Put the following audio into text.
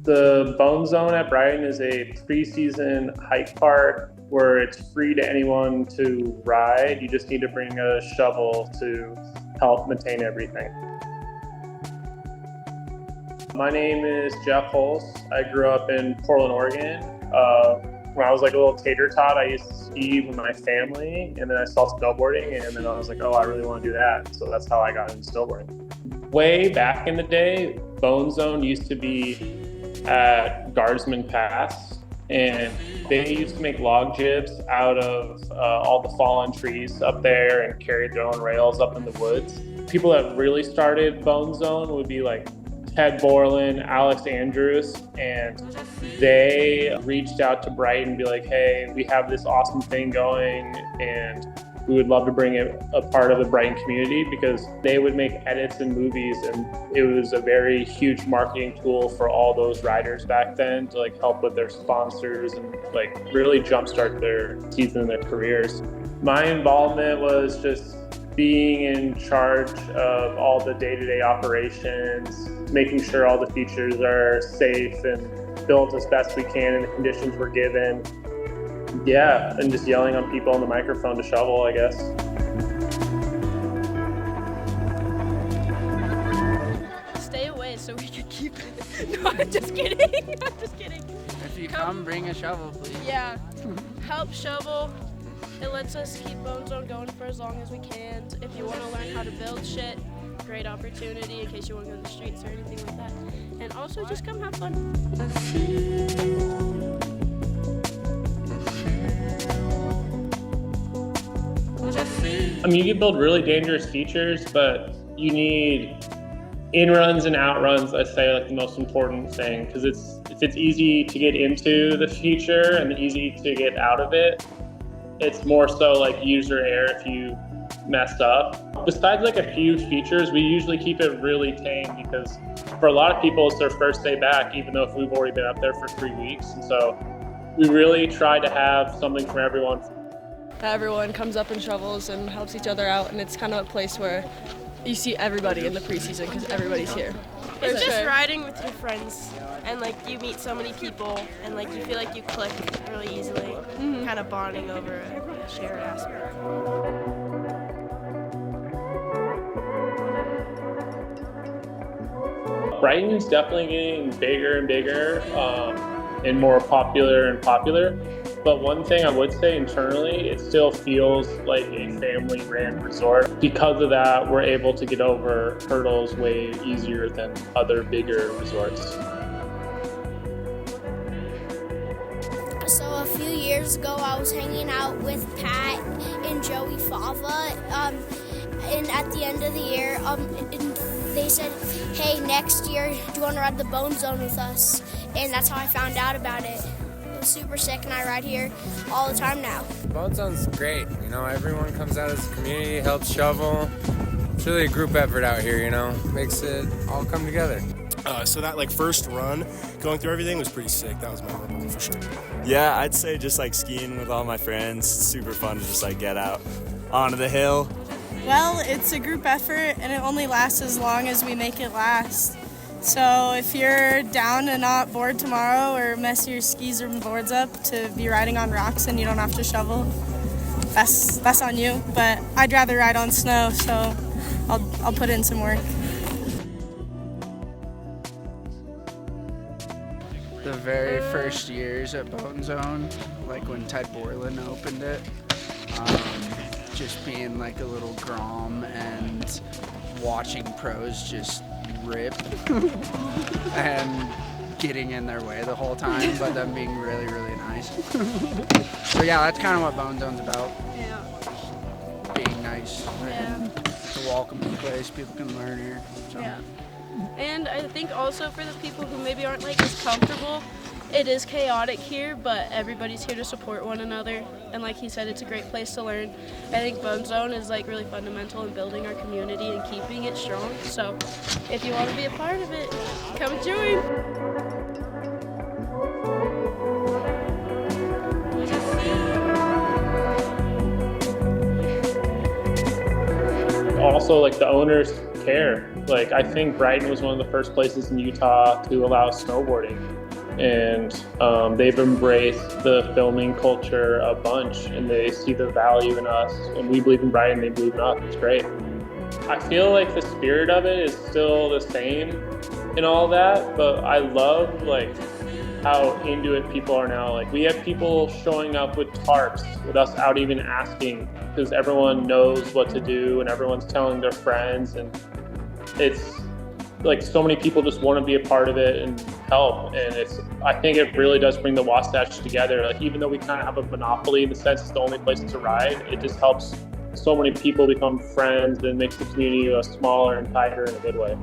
The Bone Zone at Brighton is a preseason hike park where it's free to anyone to ride. You just need to bring a shovel to help maintain everything. My name is Jeff Hulse. I grew up in Portland, Oregon. When I was like a little tater tot, I used to ski with my family, and then I saw snowboarding, and then I was like, oh, I really want to do that. So that's how I got into snowboarding. Way back in the day, Bone Zone used to be at Guardsman Pass, and they used to make log jibs out of all the fallen trees up there and carry their own rails up in the woods. People that really started Bone Zone would be like Ted Borland, Alex Andrews, and they reached out to Brighton and be like, hey, we have this awesome thing going and we would love to bring it a part of the Brighton community, because they would make edits and movies, and it was a very huge marketing tool for all those riders back then to like help with their sponsors and like really jumpstart their season and their careers. My involvement was just being in charge of all the day-to-day operations, making sure all the features are safe and built as best we can in the conditions we're given. Yeah, and just yelling on people on the microphone to shovel, I guess. Stay away so we can keep it. No, I'm just kidding. I'm just kidding. If you come, bring a shovel, please. Yeah, help shovel. It lets us keep Bone Zone going for as long as we can. If you want to learn how to build shit, great opportunity in case you want to go to the streets or anything like that. And also just come have fun. I mean, you can build really dangerous features, but you need in-runs and out-runs, I say, like the most important thing, because if it's easy to get into the feature and easy to get out of it, it's more so like user error if you messed up. Besides like a few features, we usually keep it really tame, because for a lot of people it's their first day back, even though if we've already been up there for 3 weeks. And so we really try to have something for everyone. Everyone comes up and shovels and helps each other out, and it's kind of a place where you see everybody in the preseason because everybody's here. It's just riding with your friends, and like you meet so many people, and like you feel like you click really easily, kind of bonding over a shared aspect. Brighton's definitely getting bigger and bigger and more popular and popular. But one thing I would say internally, it still feels like a family-ran resort. Because of that, we're able to get over hurdles way easier than other bigger resorts. So a few years ago, I was hanging out with Pat and Joey Fava, and at the end of the year, they said, hey, next year, do you want to ride the Bone Zone with us? And that's how I found out about it. It was super sick, and I ride here all the time now. Bone Zone's great. You know, everyone comes out as a community, helps shovel. It's really a group effort out here, you know, makes it all come together. So that like first run, going through everything was pretty sick. That was memorable for sure. Yeah, I'd say just like skiing with all my friends. It's super fun to just like get out onto the hill. Well, it's a group effort, and it only lasts as long as we make it last. So if you're down and not bored tomorrow, or mess your skis or boards up to be riding on rocks and you don't have to shovel, that's on you. But I'd rather ride on snow, so I'll put in some work. The very first years at Bone Zone, like when Ted Borland opened it, just being like a little grom and watching pros just rip and getting in their way the whole time, but them being really, really nice. So yeah, that's kind of what Bone Zone's about. Yeah. Being nice. Yeah. It's a welcoming place. People can learn here. So. Yeah. And I think also for the people who maybe aren't like as comfortable, it is chaotic here, but everybody's here to support one another. And like he said, it's a great place to learn. I think Bone Zone is like really fundamental in building our community and keeping it strong. So if you want to be a part of it, come join. Also, like the owners care. Like, I think Brighton was one of the first places in Utah to allow snowboarding. And they've embraced the filming culture a bunch, and they see the value in us. And we believe in Brighton, they believe in us. It's great. I feel like the spirit of it is still the same and all that, but I love like how into it people are now. Like, we have people showing up with tarps without us even asking, because everyone knows what to do and everyone's telling their friends, and it's like so many people just want to be a part of it and help. And I think it really does bring the Wasatch together. Like, even though we kind of have a monopoly in the sense it's the only place to ride, it just helps so many people become friends and makes the community smaller and tighter in a good way.